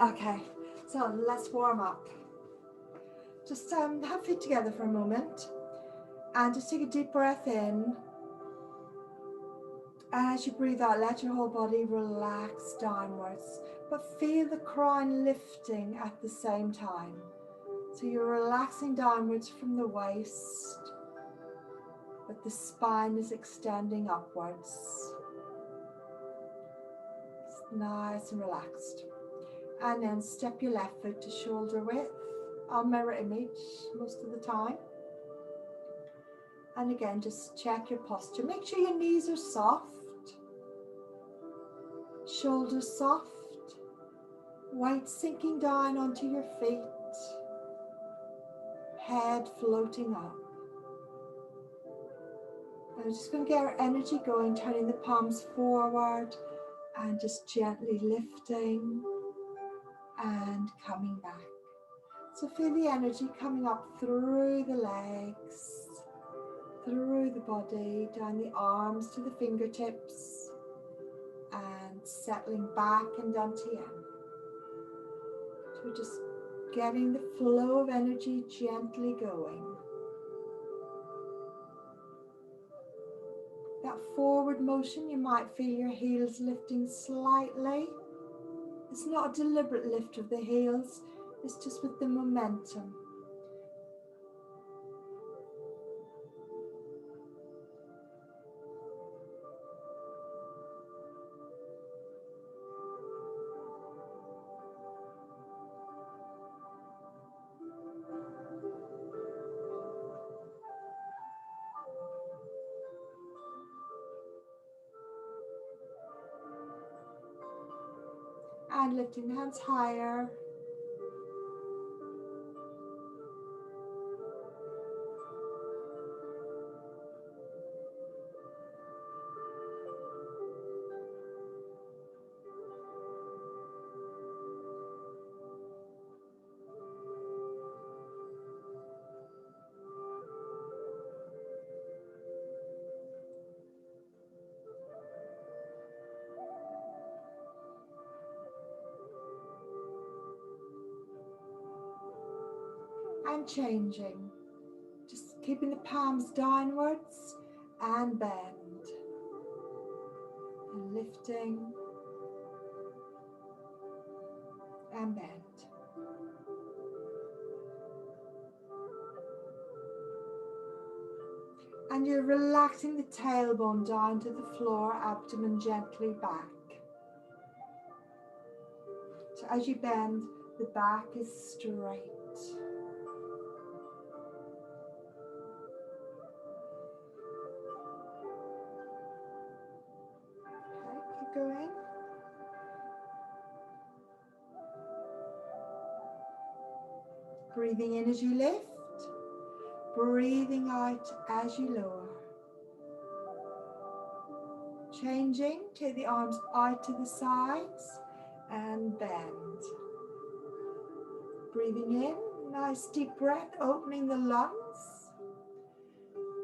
Okay, so let's warm up. Just have feet together for a moment and just take a deep breath in. As you breathe out, let your whole body relax downwards, but feel the crown lifting at the same time. So you're relaxing downwards from the waist, but the spine is extending upwards. It's nice and relaxed. And then step your left foot to shoulder width on mirror image most of the time. And again, just check your posture. Make sure your knees are soft, shoulders soft, weight sinking down onto your feet, head floating up. And we're just going to get our energy going, turning the palms forward and just gently lifting and coming back. So feel the energy coming up through the legs, through the body, down the arms to the fingertips, and settling back and dantian. So we're just getting the flow of energy gently going. That forward motion, you might feel your heels lifting slightly. It's not a deliberate lift of the heels, it's just with the momentum. And lifting the hands higher. And changing. Just keeping the palms downwards and bend. And lifting and bend. And you're relaxing the tailbone down to the floor, abdomen gently back. So as you bend, the back is straight. Okay, keep going. Breathing in as you lift, breathing out as you lower. Changing, take the arms out to the sides and bend. Breathing in, nice deep breath, opening the lungs.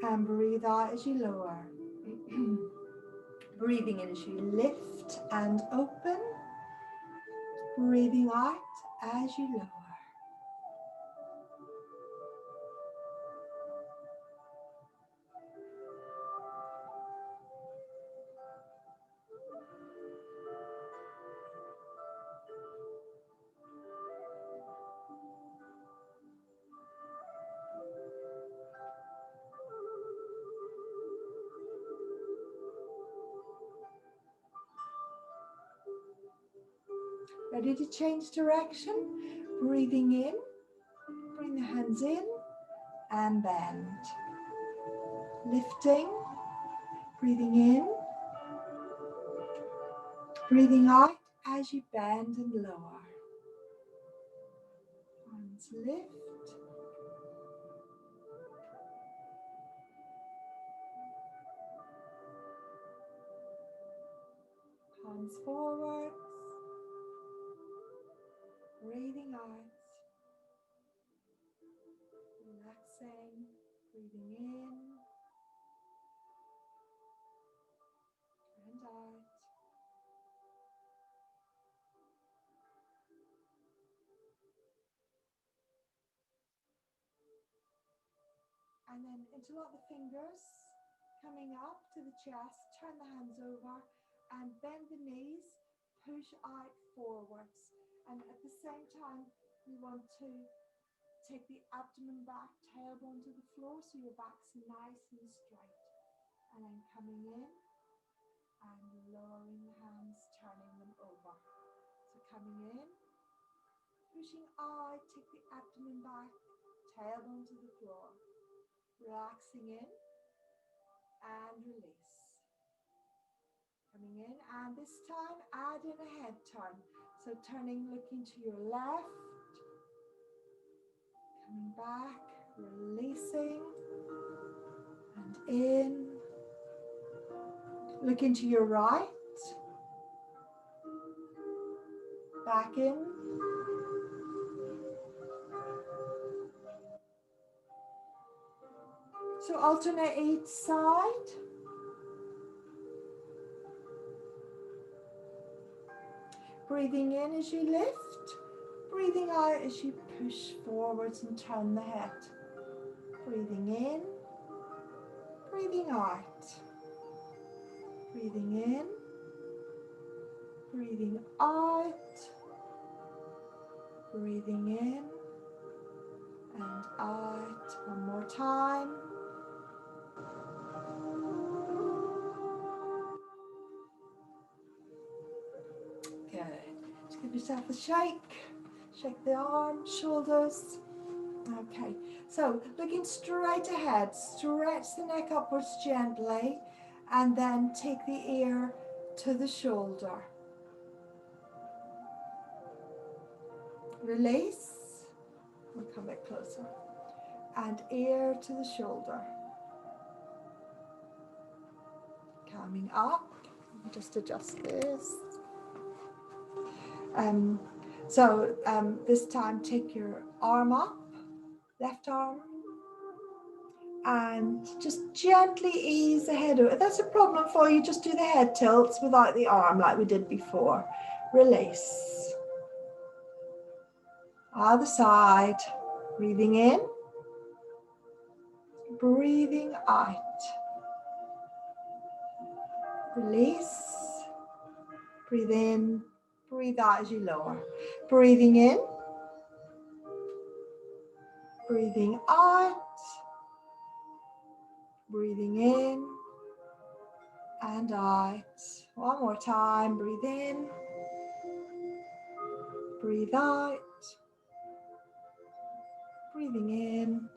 And breathe out as you lower. Breathing in as you lift and open. Breathing out as you lower. Ready to change direction? Breathing in, bring the hands in and bend. Lifting, breathing in, breathing out as you bend and lower. Arms lift. Palms forwards. Breathing out. Relaxing. Breathing in and out. And then interlock the fingers, coming up to the chest, turn the hands over and bend the knees, push out forwards. And at the same time, we want to take the abdomen back, tailbone to the floor so your back's nice and straight. And then coming in and lowering the hands, turning them over. So coming in, pushing out, take the abdomen back, tailbone to the floor. Relaxing in and release. Coming in, and this time add in a head turn. So turning, looking to your left, coming back, releasing, and in. Looking to your right, back in. So alternate each side. Breathing in as you lift, breathing out as you push forwards and turn the head. Breathing in, breathing out. Breathing in, breathing out. Breathing in and out. One more time. Good. Just give yourself a shake. Shake the arms, shoulders. Okay, so looking straight ahead, stretch the neck upwards gently and then take the ear to the shoulder. Release. We'll come back closer. And ear to the shoulder. Coming up. Just adjust this. This time take your arm up, left arm, and just gently ease the head over. If that's a problem for you, just do the head tilts without the arm like we did before. Release. Other side. Breathing in, breathing out. Release. Breathe in, breathe out as you lower. Breathing in, breathing out. Breathing in and out. One more time. Breathe in, breathe out. Breathing in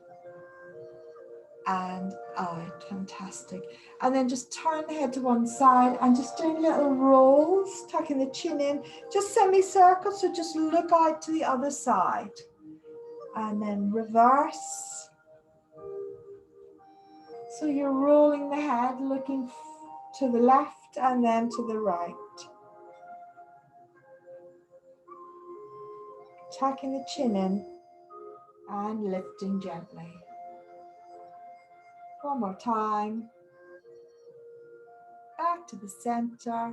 and out. Fantastic. And then just turn the head to one side and just doing little rolls, tucking the chin in, just semicircles, so just look out to the other side. And then reverse. So you're rolling the head, looking to the left and then to the right. Tucking the chin in and lifting gently. One more time. Back to the center.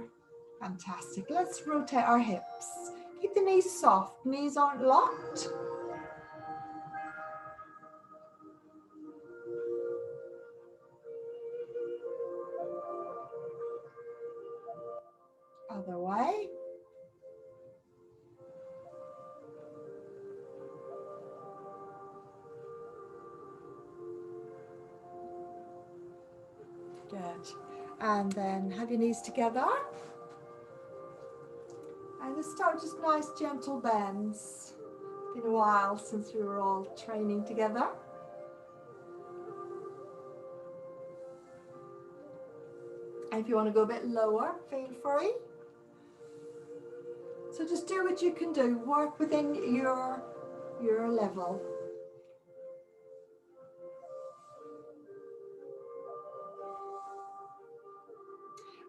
Fantastic. Let's rotate our hips. Keep the knees soft. Knees aren't locked. Other way. Good. And then have your knees together. And just start just nice gentle bends. It's been a while since we were all training together. And if you want to go a bit lower, feel free. So just do what you can do. Work within your level.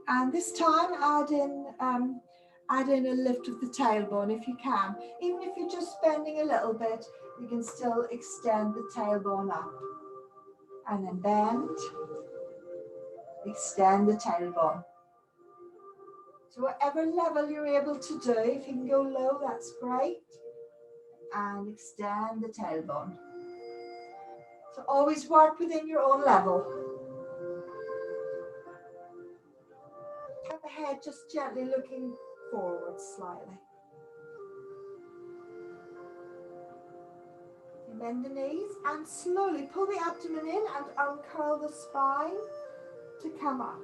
And this time add in a lift of the tailbone if you can. Even if you're just bending a little bit, you can still extend the tailbone up. And then bend, extend the tailbone. So whatever level you're able to do, if you can go low, that's great. And extend the tailbone. So always work within your own level. Keep the head just gently looking forward slightly. You bend the knees and slowly pull the abdomen in and uncurl the spine to come up.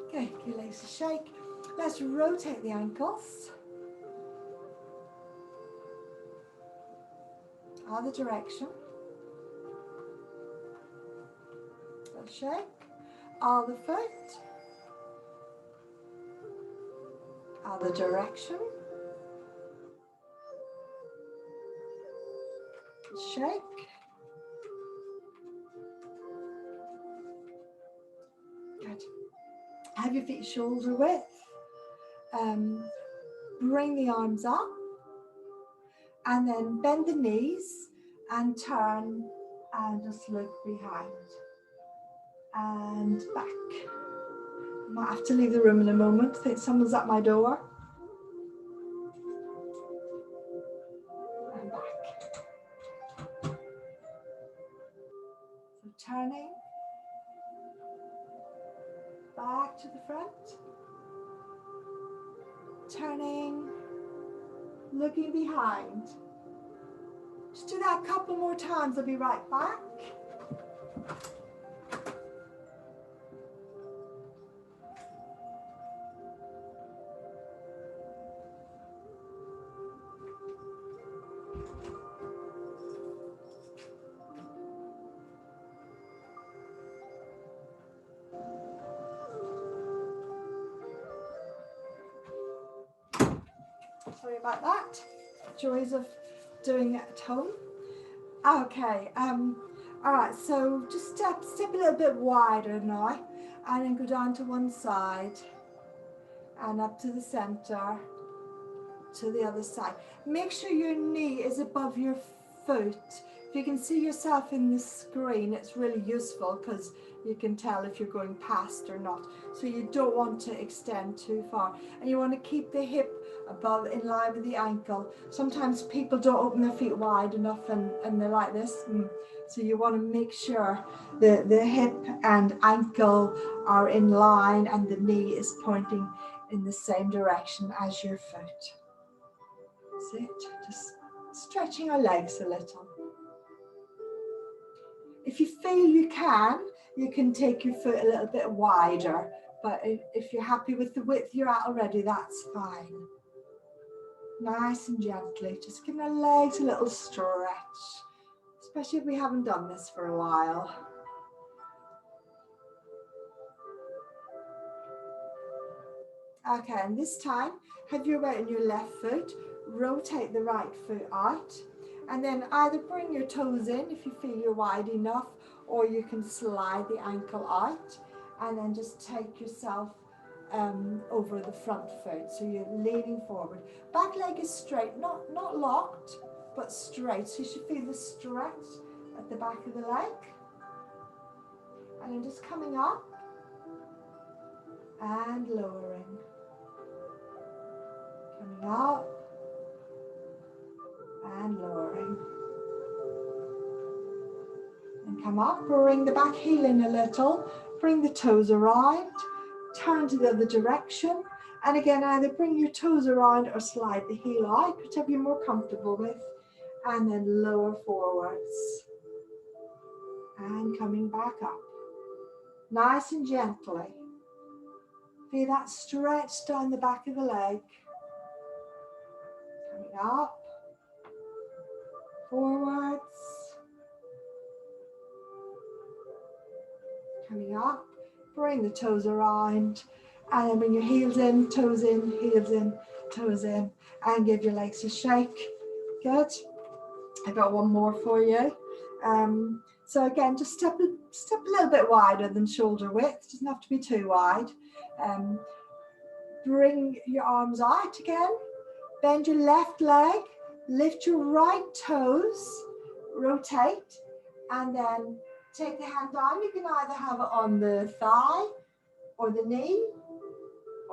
Okay, give your legs a shake. Let's rotate the ankles. Other direction. Let's shake. Other foot. Other direction. Shake. Good. Have your feet shoulder width. Bring the arms up. And then bend the knees and turn and just look behind. And back. I might have to leave the room in a moment. I think someone's at my door. And back. So turning. Back to the front. Turning. Looking behind. Just do that a couple more times. I'll be right back. Sorry about that. Joys of doing it at home. Okay, all right, so just step a little bit wider now, and then go down to one side, and up to the center, to the other side. Make sure your knee is above your foot. If you can see yourself in the screen, it's really useful because you can tell if you're going past or not. So you don't want to extend too far, and you want to keep the hip above, in line with the ankle. Sometimes people don't open their feet wide enough and they're like this. So you want to make sure the hip and ankle are in line and the knee is pointing in the same direction as your foot. That's it, just stretching our legs a little. If you feel you can take your foot a little bit wider, but if you're happy with the width you're at already, that's fine. Nice and gently, just giving our legs a little stretch, especially if we haven't done this for a while. Okay, and this time, have your weight on your left foot, rotate the right foot out, and then either bring your toes in if you feel you're wide enough, or you can slide the ankle out, and then just take yourself over the front foot, so you're leaning forward. Back leg is straight, not locked, but straight. So you should feel the stretch at the back of the leg. And then just coming up and lowering. Coming up and lowering. And come up, bring the back heel in a little, bring the toes around. Turn to the other direction, and again either bring your toes around or slide the heel out, whichever you're more comfortable with, and then lower forwards and coming back up nice and gently. Feel that stretch down the back of the leg. Coming up, forwards, coming up. Bring the toes around, and then bring your heels in, toes in, heels in, toes in, and give your legs a shake. Good. I got one more for you. So again, just step a little bit wider than shoulder width. Doesn't have to be too wide. Bring your arms out again. Bend your left leg. Lift your right toes. Rotate, and then take the hand down. You can either have it on the thigh or the knee,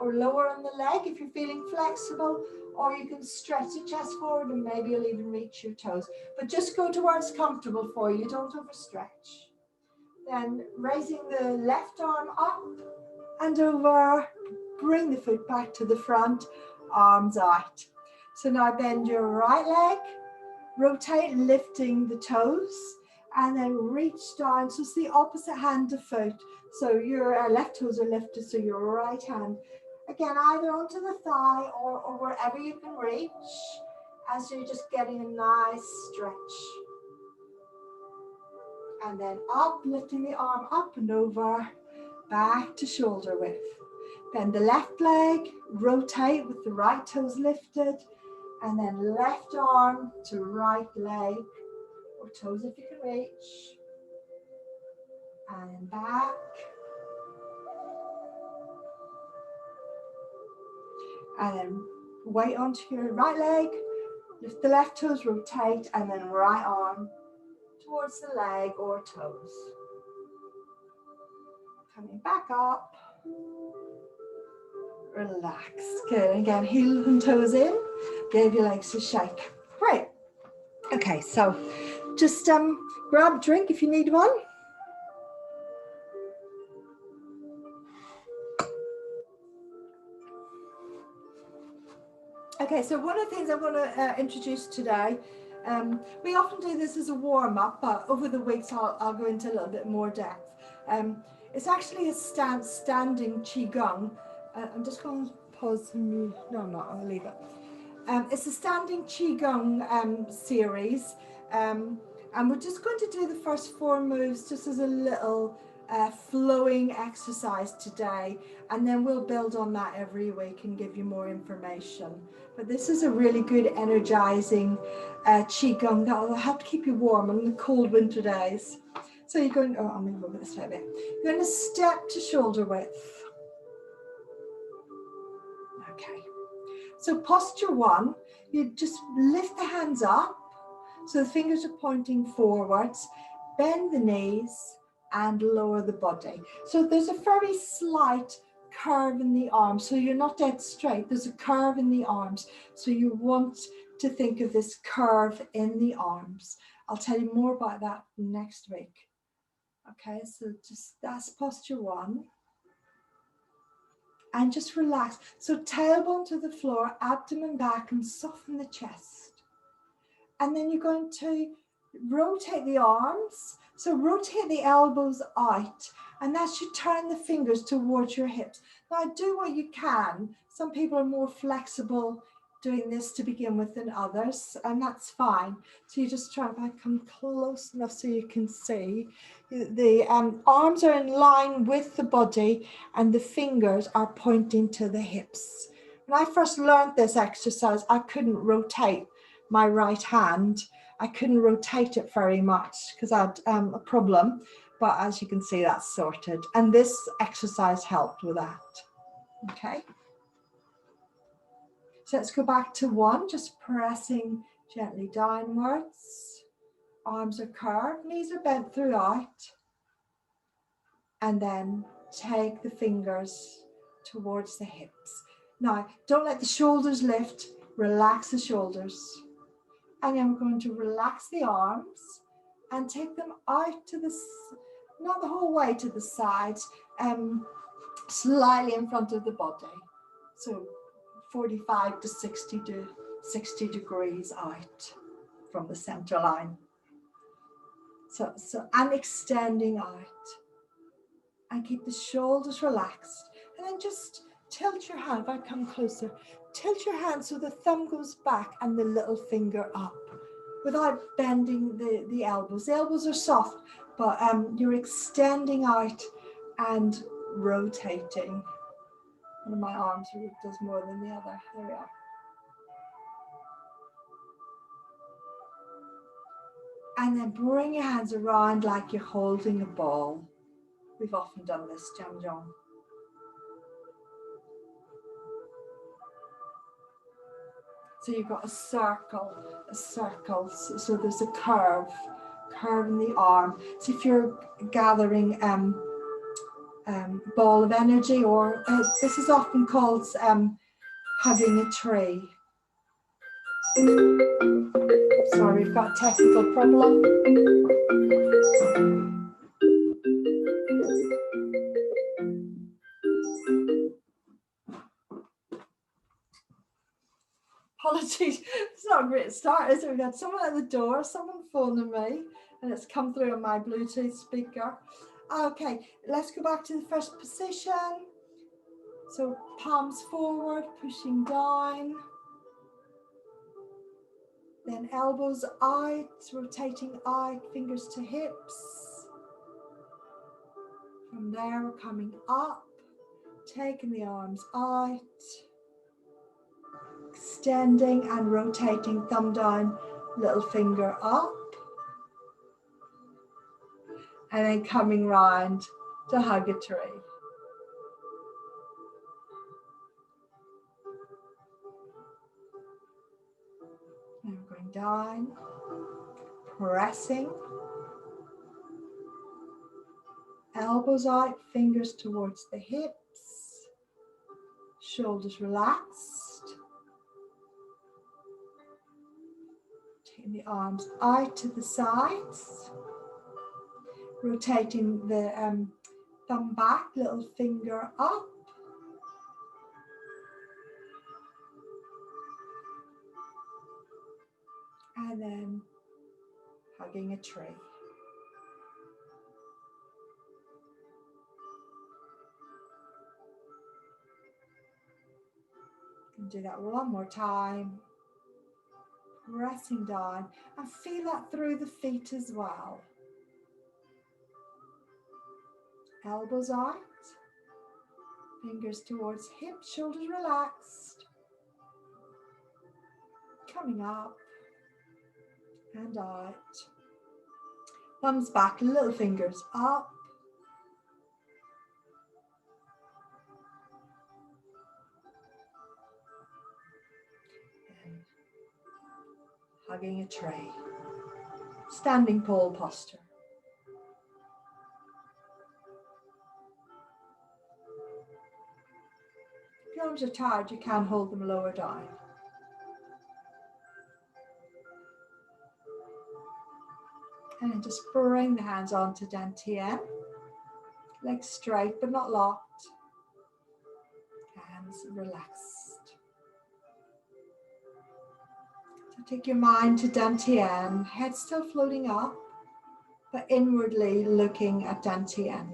or lower on the leg if you're feeling flexible, or you can stretch the chest forward and maybe you'll even reach your toes. But just go to where it's comfortable for you, don't overstretch. Then raising the left arm up and over, bring the foot back to the front, arms out. So now bend your right leg, rotate, lifting the toes, and then reach down. So it's the opposite hand to foot. So your left toes are lifted, so your right hand, again, either onto the thigh or wherever you can reach, as you're just getting a nice stretch. And then up, lifting the arm up and over, back to shoulder width. Bend the left leg, rotate with the right toes lifted, and then left arm to right leg, or toes if you can reach. And back. And then weight onto your right leg, lift the left toes, rotate, and then right arm towards the leg or toes. Coming back up. Relax. Good. Again, heels and toes in. Give your legs a shake. Great. Okay, so just grab a drink if you need one. Okay, so one of the things I want to introduce today, we often do this as a warm-up, but over the weeks I'll go into a little bit more depth. It's actually a standing Qigong. I'm just going to pause and move. No, I'm not. I'll leave it. It's a standing Qigong series, and we're just going to do the first 4 moves just as a little flowing exercise today, and then we'll build on that every week and give you more information. But this is a really good energizing Qigong that will help keep you warm on the cold winter days. So you're going, I'll move over this way a bit. You're going to step to shoulder width. Okay. So posture 1, you just lift the hands up. So the fingers are pointing forwards, bend the knees and lower the body. So there's a very slight curve in the arms. So you're not dead straight. There's a curve in the arms. So you want to think of this curve in the arms. I'll tell you more about that next week. Okay, so just that's posture 1. And just relax. So tailbone to the floor, abdomen back, and soften the chest. And then you're going to rotate the arms. So rotate the elbows out, and that should turn the fingers towards your hips. Now do what you can. Some people are more flexible doing this to begin with than others, and that's fine. So you just try to come close enough so you can see. The arms are in line with the body and the fingers are pointing to the hips. When I first learned this exercise, I couldn't rotate my right hand. I couldn't rotate it very much because I had a problem, but as you can see, that's sorted. And this exercise helped with that. Okay. So let's go back to 1, just pressing gently downwards. Arms are curved, knees are bent throughout. And then take the fingers towards the hips. Now, don't let the shoulders lift, relax the shoulders. And then we're going to relax the arms and take them out to the, not the whole way to the sides, slightly in front of the body. So 45 to 60 degrees out from the center line. So and extending out. And keep the shoulders relaxed. And then just tilt your hand, if I come closer, tilt your hand so the thumb goes back and the little finger up without bending the elbows. The elbows are soft, but you're extending out and rotating. One of my arms does more than the other. There we are. And then bring your hands around like you're holding a ball. We've often done this, Jam Jong. So you've got a circle, so there's a curve in the arm. So if you're gathering ball of energy, or this is often called hugging a tree. Sorry, we've got a technical problem. Apologies, it's not a great start, is it? We've got someone at the door, someone phoning me, and it's come through on my Bluetooth speaker. Okay, let's go back to the first position. So palms forward, pushing down. Then elbows out, rotating out, fingers to hips. From there, we're coming up, taking the arms out, extending and rotating, thumb down, little finger up. And then coming round to hug a tree. And we're going down, pressing. Elbows out, fingers towards the hips. Shoulders relaxed. Taking the arms out to the sides. Rotating the thumb back, little finger up. And then hugging a tree. And do that one more time. Pressing down, and feel that through the feet as well. Elbows out, fingers towards hips, shoulders relaxed. Coming up and out. Thumbs back, little fingers up. And hugging a tree. Standing pole posture. If your arms are tired, you can hold them lower down. And then just bring the hands onto dantian. Legs straight but not locked. Hands relaxed. So take your mind to dantian. Head still floating up, but inwardly looking at dantian.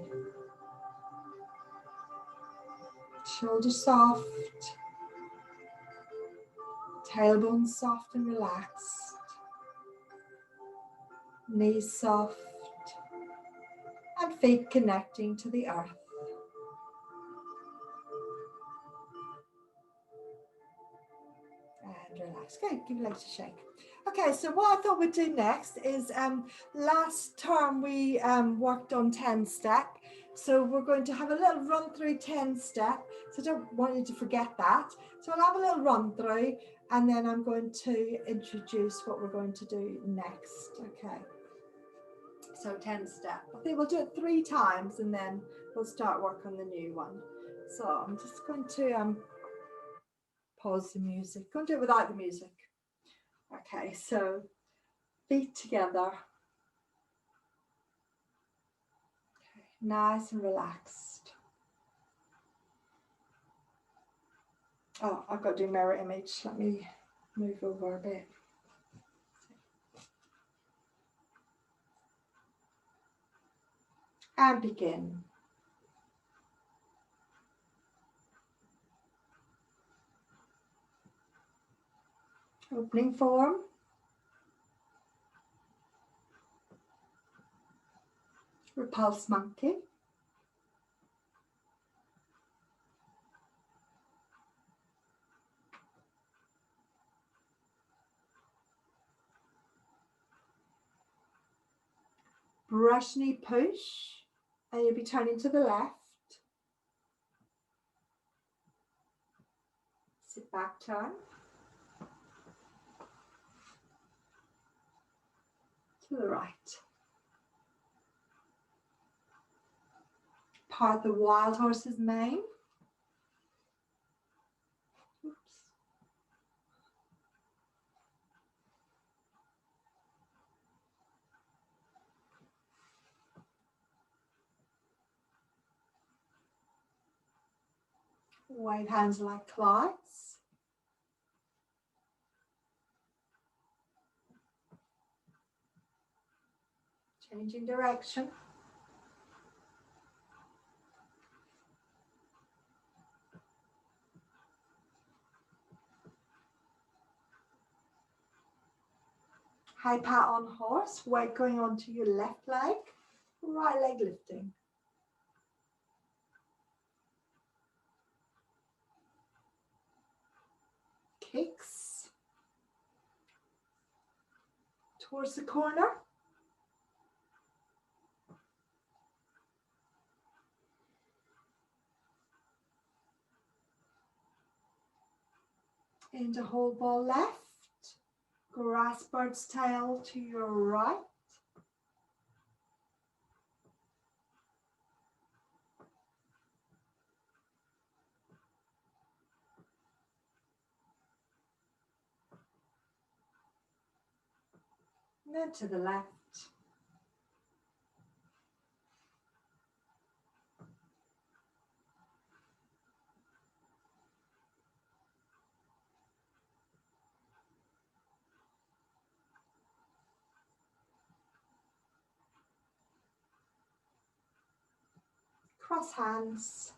Shoulders soft. Tailbone soft and relaxed. Knees soft. And feet connecting to the earth. And relax. Okay, give your legs a shake. Okay, so what I thought we'd do next is last term we worked on 10-step. So we're going to have a little run through 10-step. So I don't want you to forget that. So I'll have a little run through and then I'm going to introduce what we're going to do next. Okay. So 10-step. I think we'll do it 3 times and then we'll start work on the new one. So I'm just going to pause the music. Going to do it without the music. Okay, so feet together. Okay, nice and relaxed. Oh, I've got to do mirror image. Let me move over a bit. And begin. Opening form. Repulse monkey. Brush knee push. And you'll be turning to the left. Sit back, turn. To the right. part the wild horse's mane. Oops. Wave hands like clouds. Changing direction. High pat on horse, weight going onto your left leg, right leg lifting. Kicks towards the corner. Into hold ball left. Grass bird's tail to your right. And then to the left. Cross hands.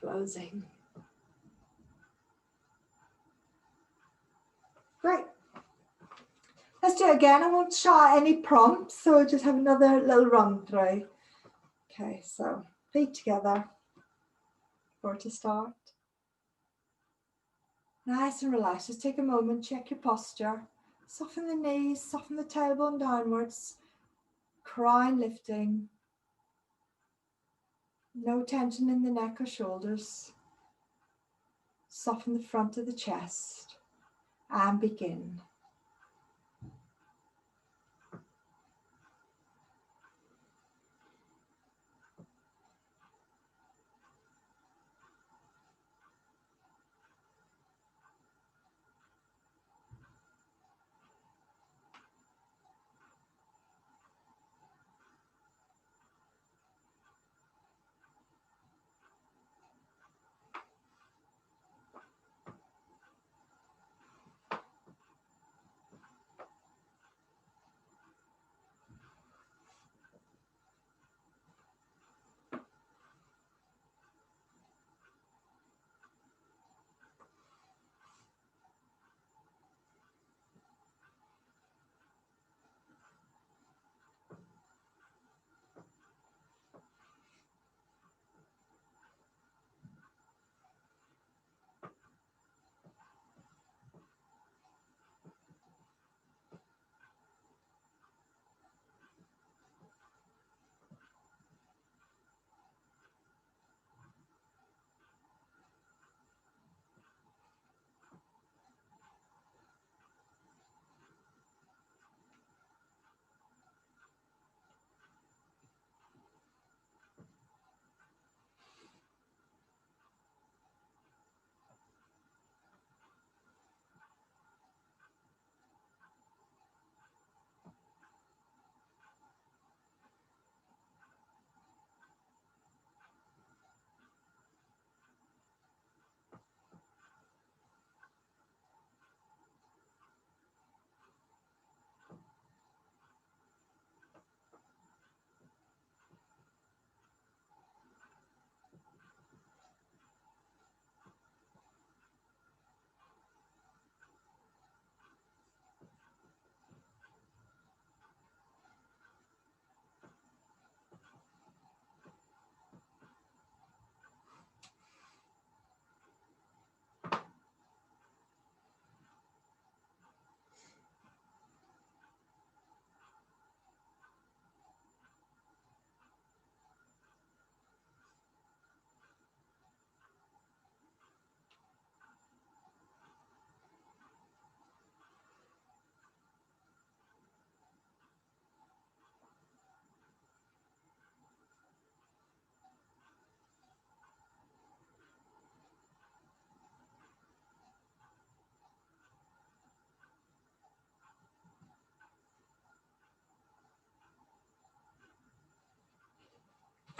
Closing. Great. Let's do it again. I won't show any prompts, so we'll just have another little run through. Okay, so feet together for to start. Nice and relaxed. Just take a moment, check your posture. Soften the knees, soften the tailbone downwards. Crown lifting. No tension in the neck or shoulders. Soften the front of the chest and begin.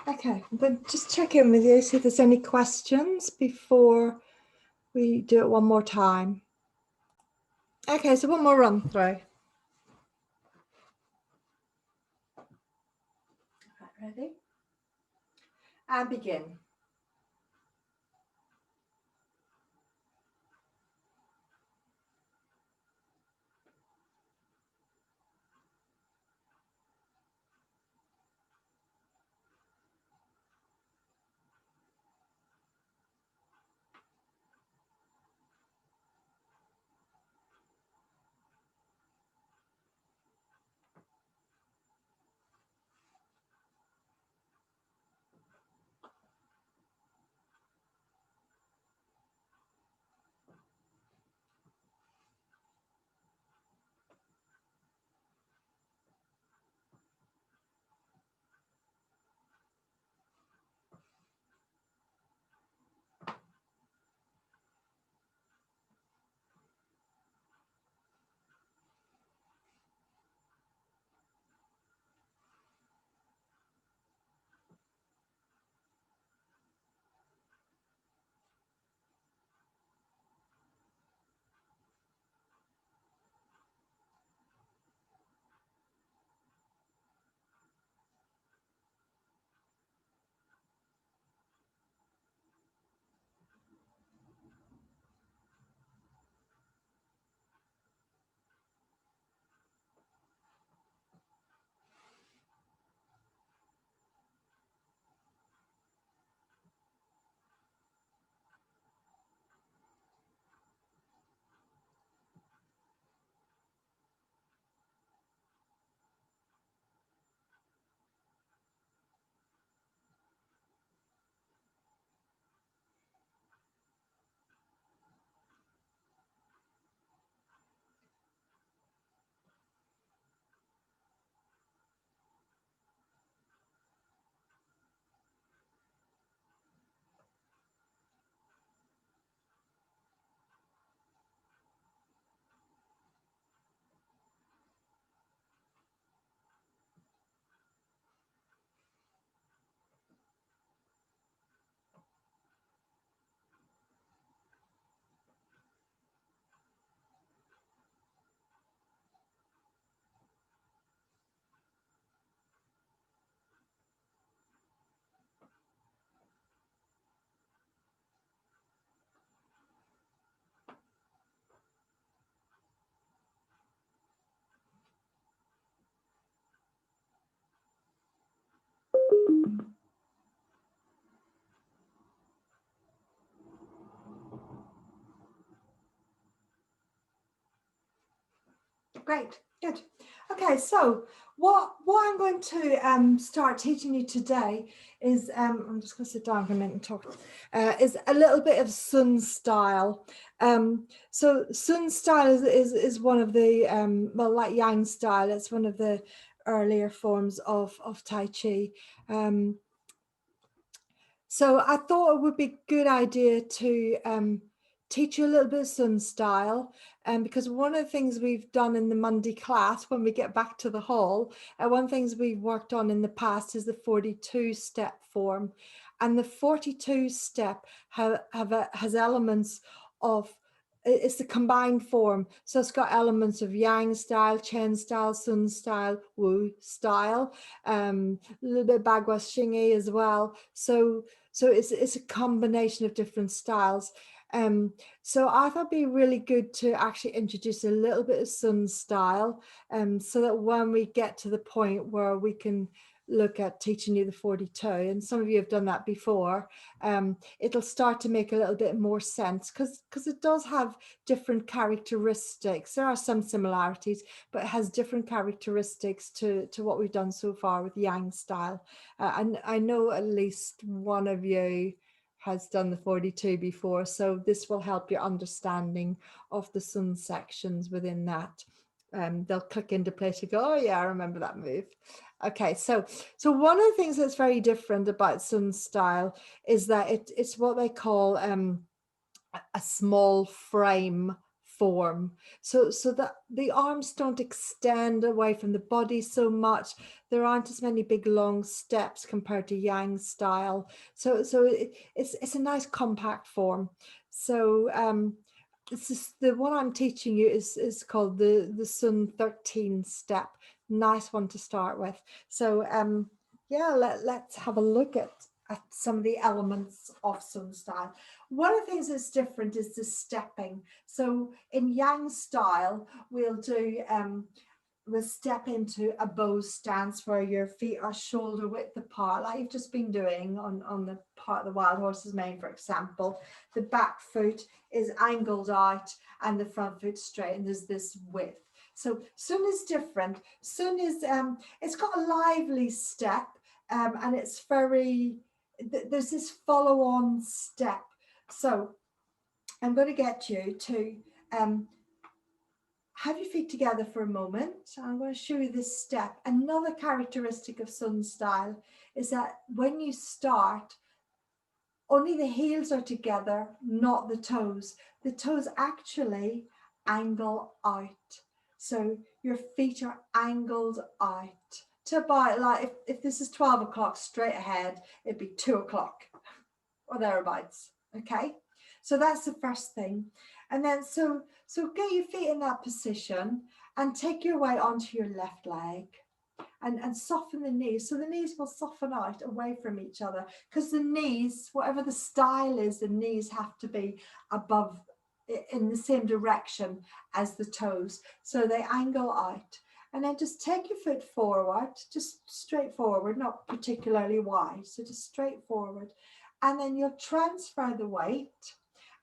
Okay, I'm going to just check in with you, see if there's any questions before we do it one more time. Okay, so one more run through. Ready? And begin. Great, good. Okay, so what I'm going to start teaching you today is, I'm just going to sit down for a minute and talk, is a little bit of Sun style. So Sun style is one of the, well, like Yang style, it's one of the earlier forms of Tai Chi. So I thought it would be a good idea to teach you a little bit of Sun style, because one of the things we've done in the Monday class when we get back to the hall, one of the things we've worked on in the past is the 42 step form, and the 42 step has elements of, it's the combined form. So it's got elements of Yang style, Chen style, Sun style, Wu style, a little bit of Bagua Xingyi as well. So it's a combination of different styles. So I thought it'd be really good to actually introduce a little bit of Sun style, so that when we get to the point where we can look at teaching you the 42, and some of you have done that before, it'll start to make a little bit more sense, because it does have different characteristics. There are some similarities, but it has different characteristics to what we've done so far with Yang style. And I know at least one of you has done the 42 before, so this will help your understanding of the Sun sections within that. They'll click into place. You go, oh yeah, I remember that move. Okay, so one of the things that's very different about Sun style is that it's what they call a small frame form, so that the arms don't extend away from the body so much. There aren't as many big long steps compared to yang style. So it's a nice compact form. So this is the one I'm teaching you is called the Sun 13 step. Nice one to start with. So yeah, let's have a look at some of the elements of Sun style. One of the things that's different is the stepping. So in Yang style, we'll step into a bow stance where your feet are shoulder width apart, like you've just been doing on the part of the wild horse's mane, for example. The back foot is angled out and the front foot straight, and there's this width. So Sun is different. Sun is it's got a lively step, and it's very, there's this follow-on step. So I'm going to get you to have your feet together for a moment. I'm going to show you this step. Another characteristic of Sun style is that when you start, only the heels are together, not the toes. The toes actually angle out. So your feet are angled out to about, like if this is 12 o'clock straight ahead, it'd be 2 o'clock or thereabouts. Okay, so that's the first thing. And then so get your feet in that position and take your weight onto your left leg and soften the knees. So the knees will soften out away from each other, because the knees, whatever the style is, the knees have to be above, in the same direction as the toes. So they angle out. And then just take your foot forward, just straight forward, not particularly wide. So just straight forward. And then you'll transfer the weight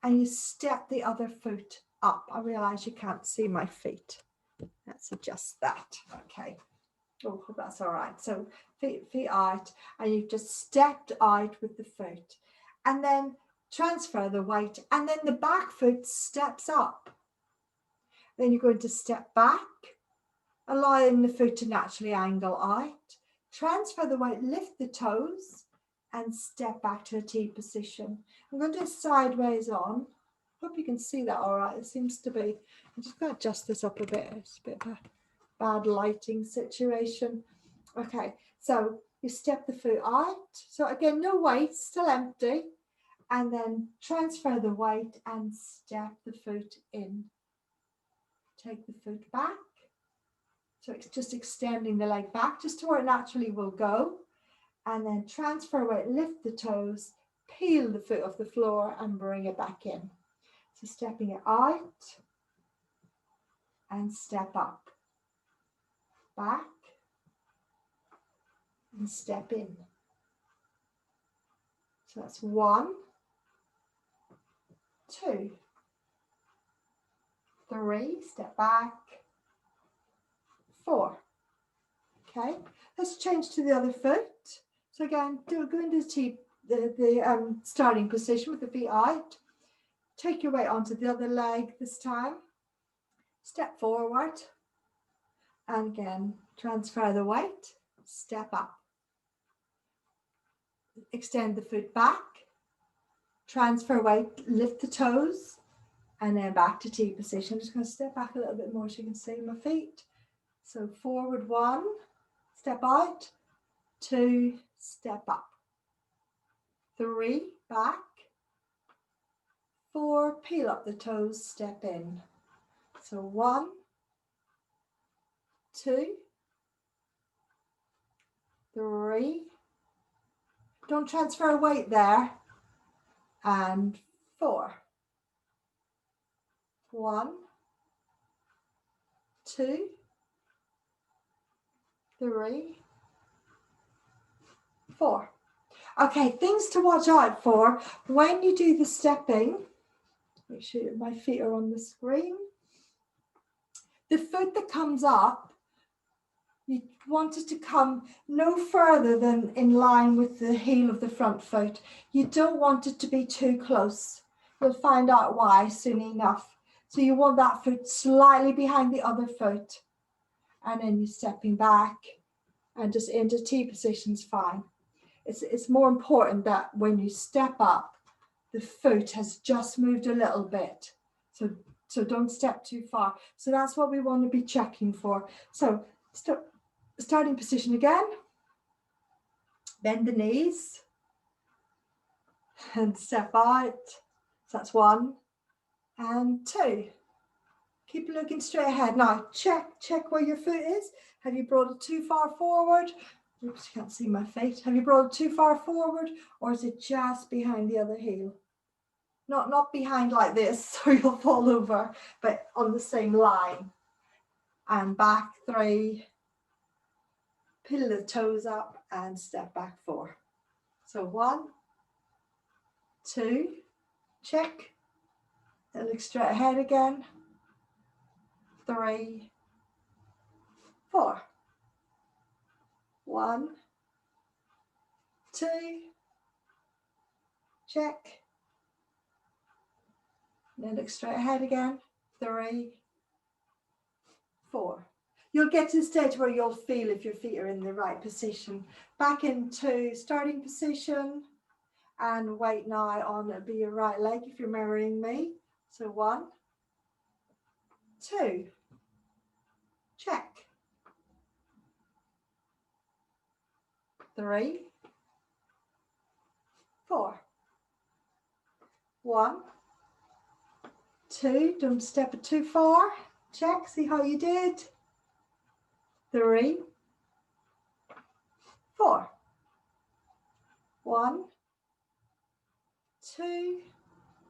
and you step the other foot up. I realize you can't see my feet. Let's adjust that. Okay. Oh, that's all right. So feet out, and you've just stepped out with the foot, and then transfer the weight, and then the back foot steps up. Then you're going to step back, allowing the foot to naturally angle out. Transfer the weight, lift the toes, and step back to a T position. I'm going to do sideways on. Hope you can see that all right. It seems to be. I'm just going to adjust this up a bit. It's a bit of a bad lighting situation. Okay, so you step the foot out. So again, no weight, still empty. And then transfer the weight and step the foot in. Take the foot back. So it's just extending the leg back just to where it naturally will go. And then transfer weight, lift the toes, peel the foot off the floor and bring it back in. So stepping it out and step up. Back and step in. So that's 1, 2, 3, step back, 4. Okay, let's change to the other foot. So again, go into the starting position with the feet out. Take your weight onto the other leg this time. Step forward. And again, transfer the weight, step up. Extend the foot back. Transfer weight, lift the toes. And then back to T position. I'm just going to step back a little bit more so you can see my feet. So forward 1, step out, 2, step up, 3, back, 4, peel up the toes, step in. So 1, 2, 3, don't transfer weight there, and 4. 1, 2, 3, 4. Okay, things to watch out for when you do the stepping. Make sure my feet are on the screen. The foot that comes up, you want it to come no further than in line with the heel of the front foot. You don't want it to be too close. You'll find out why soon enough. So you want that foot slightly behind the other foot. And then you're stepping back and just into T position's fine. It's more important that when you step up, the foot has just moved a little bit. So So don't step too far. So that's what we want to be checking for. So starting position again. Bend the knees and step out. So that's 1 and 2. Keep looking straight ahead. Now check where your foot is. Have you brought it too far forward? Oops, you can't see my feet. Have you brought it too far forward, or is it just behind the other heel? Not behind like this, so you'll fall over, but on the same line. And back 3. Peel the toes up and step back 4. So 1, 2, check. And look straight ahead again. 3, 4. 1, 2, check. Then look straight ahead again. 3, 4. You'll get to the stage where you'll feel if your feet are in the right position. Back into starting position. And weight now on it'll be your right leg if you're mirroring me. So 1, 2, check. 3, 4. 1, 2, don't step it too far. Check, see how you did. 3, 4. 1, 2,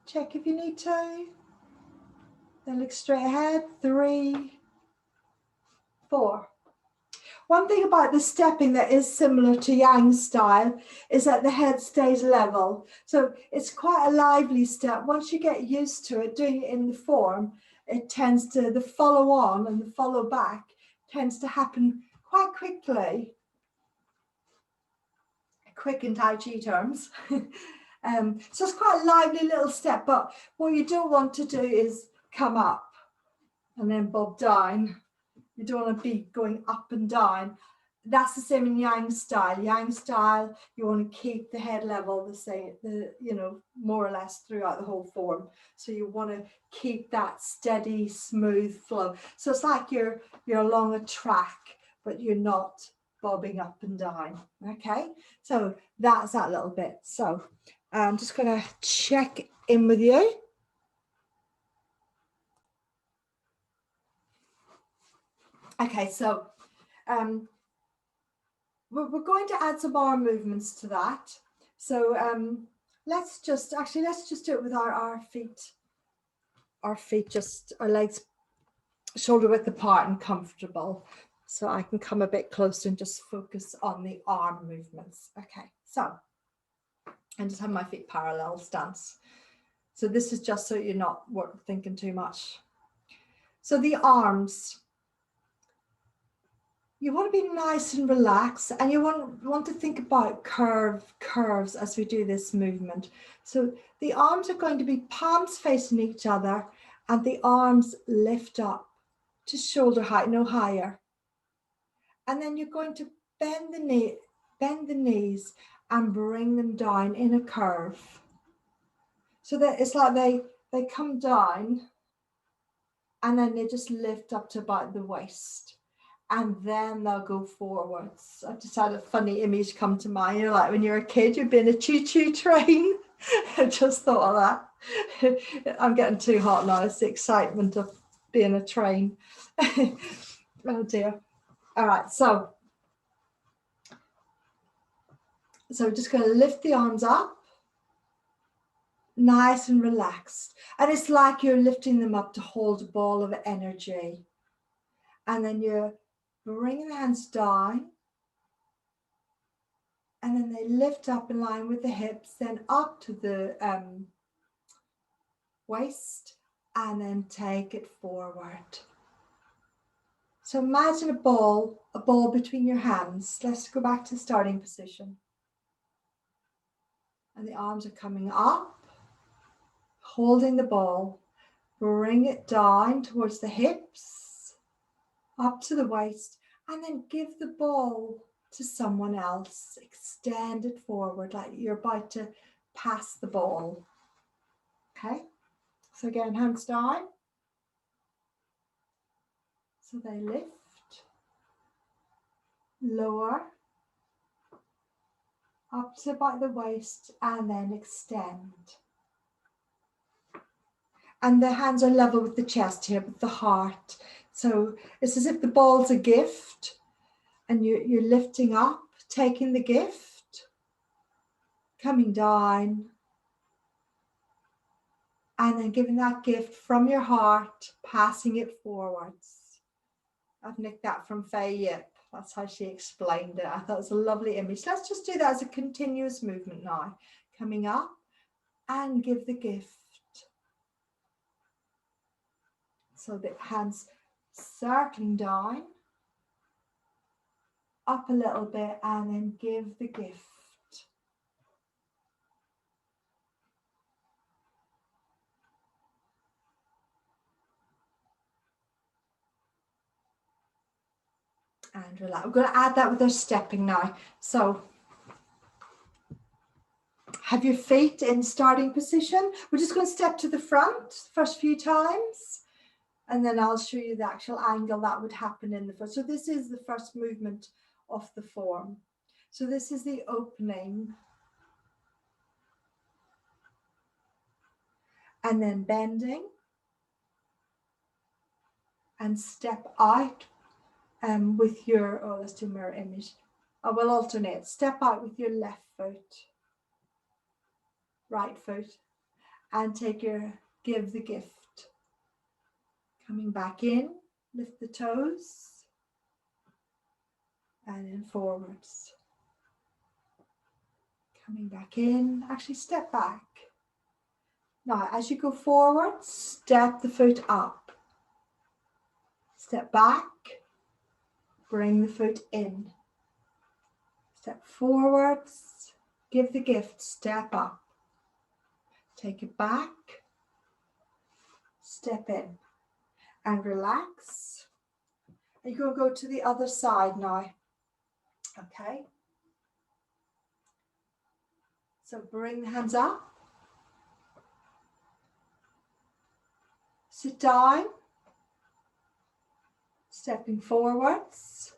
check if you need to. Then look straight ahead. 3, 4. One thing about the stepping that is similar to Yang style is that the head stays level. So it's quite a lively step. Once you get used to it, doing it in the form, it tends to, the follow on and the follow back tends to happen quite quickly. Quick in Tai Chi terms. So it's quite a lively little step, but what you don't want to do is come up and then bob down. You don't want to be going up and down. That's the same in Yang style. Yang style, you want to keep the head level the same, more or less throughout the whole form. So you want to keep that steady, smooth flow. So it's like you're along a track, but you're not bobbing up and down. Okay, so that's that little bit. So I'm just going to check in with you. Okay, so we're going to add some arm movements to that. So let's just do it with our feet. Our legs shoulder width apart and comfortable. So I can come a bit closer and just focus on the arm movements. Okay, so and just have my feet parallel stance. So this is just so you're not thinking too much. So the arms, you want to be nice and relaxed, and you want to think about curves as we do this movement. So the arms are going to be palms facing each other, and the arms lift up to shoulder height, no higher. And then you're going to bend the knees and bring them down in a curve. So that it's like they come down and then they just lift up to about the waist. And then they'll go forwards. I've just had a funny image come to mind. You know, like when you're a kid, you've been a choo-choo train. I just thought of that. I'm getting too hot now. It's the excitement of being a train. Oh dear. All right, so we're just going to lift the arms up, nice and relaxed. And it's like you're lifting them up to hold a ball of energy. And then you're bringing the hands down. And then they lift up in line with the hips, then up to the waist, and then take it forward. So imagine a ball between your hands. Let's go back to starting position. And the arms are coming up, holding the ball. Bring it down towards the hips, up to the waist, and then give the ball to someone else. Extend it forward like you're about to pass the ball. Okay, so again, hands down, So they lift, lower, up to about the waist, and then extend. And the hands are level with the chest here, with the heart. So it's as if the ball's a gift, and you're lifting up, taking the gift, coming down, and then giving that gift from your heart, passing it forwards. I've nicked that from Faye Yip. That's how she explained it. I thought it was a lovely image. Let's just do that as a continuous movement now. Coming up and give the gift. So the hands circling down, up a little bit, and then give the gift. And relax. We're going to add that with our stepping now. So have your feet in starting position. We're just going to step to the front the first few times, and then I'll show you the actual angle that would happen in the first. So this is the first movement of the form. So this is the opening, and then bending, and step out with your, oh, let's do mirror image. I will alternate. Step out with your left foot, right foot, and give the gift. Coming back in, lift the toes, and then forwards. Coming back in, actually step back. Now, as you go forward, step the foot up. Step back, bring the foot in. Step forwards, give the gift, step up. Take it back, step in, and relax. And you're going to go to the other side now. Okay? So bring the hands up. Sit down. Stepping forwards.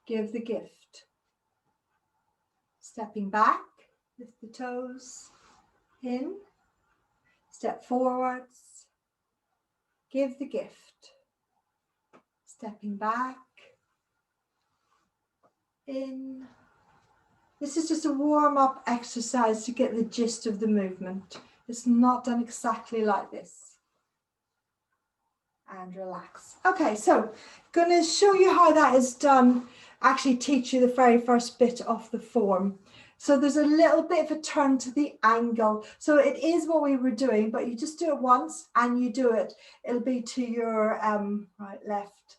Give the gift. Stepping back. Lift the toes. In. Step forwards. Give the gift. Stepping back. In. This is just a warm-up exercise to get the gist of the movement. It's not done exactly like this. And relax. Okay, so going to show you how that is done, actually teach you the very first bit of the form. So there's a little bit of a turn to the angle. So it is what we were doing, but you just do it once and you do it. It'll be to your right, left,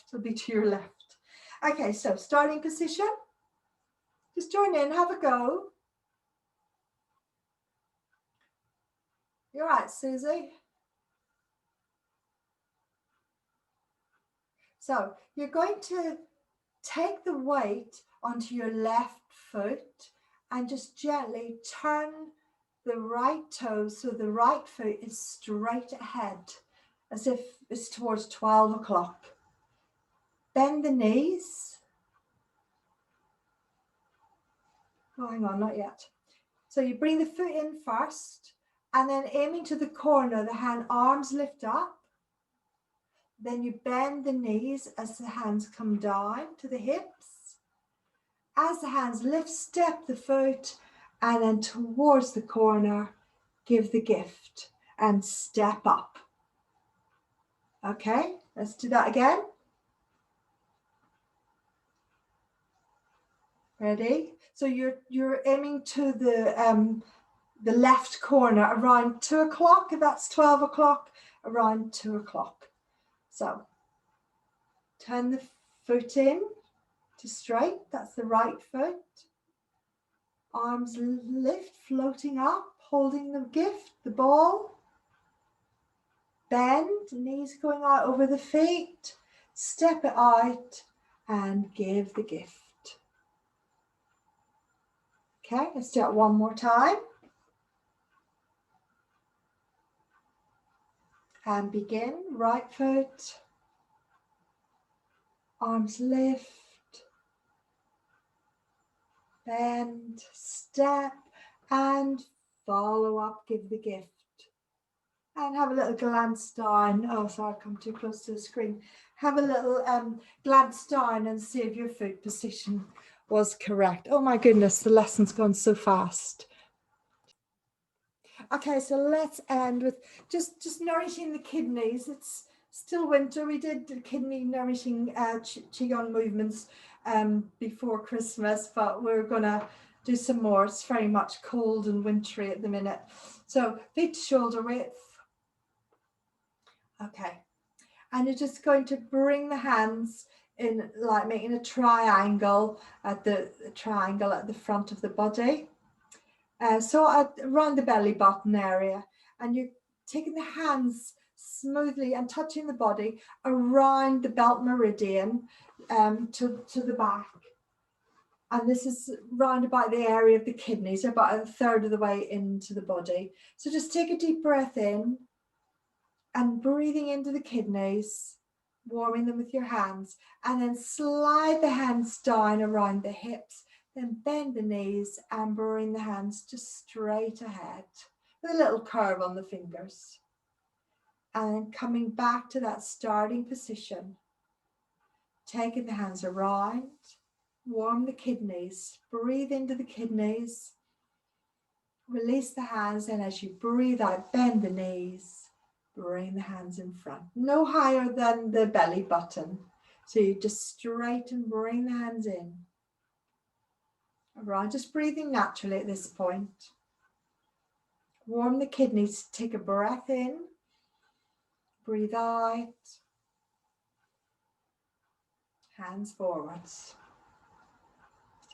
it'll be to your left. Okay, so starting position. Just join in, have a go. You're right, Susie. So you're going to take the weight onto your left foot and just gently turn the right toe so the right foot is straight ahead, as if it's towards 12 o'clock. Bend the knees. Oh, hang on, not yet. So you bring the foot in first, and then aiming to the corner, the arms lift up. Then you bend the knees as the hands come down to the hips. As the hands lift, step the foot, and then towards the corner, give the gift and step up. Okay, let's do that again. Ready? So you're aiming to the left corner around 2 o'clock. If that's 12 o'clock, around 2 o'clock. So turn the foot in to straight. That's the right foot. Arms lift, floating up, holding the gift, the ball. Bend, knees going out over the feet. Step it out and give the gift. Okay, let's do it one more time. And begin, right foot, Arms lift, bend, step, and follow up, give the gift. And have a little glance down. Oh, sorry, I've come too close to the screen. Have a little glance down and see if your foot position was correct. Oh my goodness, the lesson's gone so fast. Okay, so let's end with just nourishing the kidneys. It's still winter. We did the kidney nourishing qigong movements before Christmas, but we're gonna do some more. It's very much cold and wintry at the minute. So feet to shoulder width. Okay, and you're just going to bring the hands in, like making a triangle at the front of the body. So around the belly button area, and you're taking the hands smoothly and touching the body around the belt meridian to the back. And this is round about the area of the kidneys, about a third of the way into the body. So just take a deep breath in and breathing into the kidneys, warming them with your hands, and then slide the hands down around the hips. Then bend the knees and bring the hands just straight ahead with a little curve on the fingers. And coming back to that starting position, taking the hands around, warm the kidneys, breathe into the kidneys, release the hands, and as you breathe out, bend the knees, bring the hands in front, no higher than the belly button. So you just straighten, bring the hands in. Right, just breathing naturally at this point. Warm the kidneys, take a breath in, breathe out, hands forwards.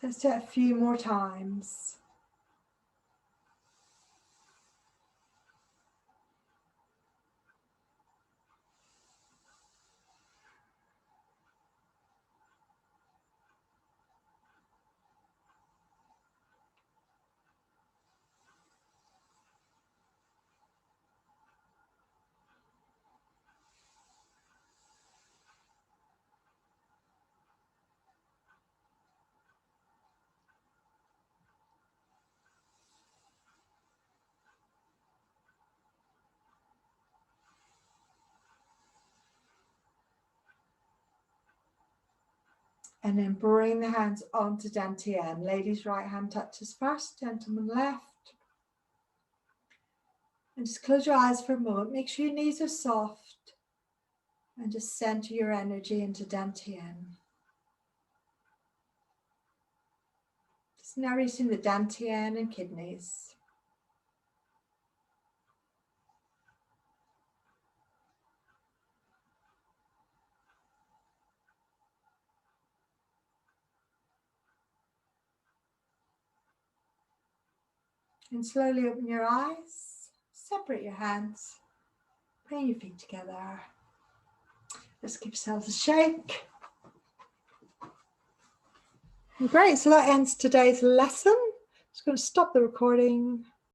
Just a few more times. And then bring the hands onto dantian. Ladies, right hand touches first, gentlemen left. And just close your eyes for a moment. Make sure your knees are soft. And just center your energy into dantian. Just nourishing the dantian and kidneys. And slowly open your eyes, separate your hands, bring your feet together. Let's give yourselves a shake. Great, so that ends today's lesson. Just going to stop the recording.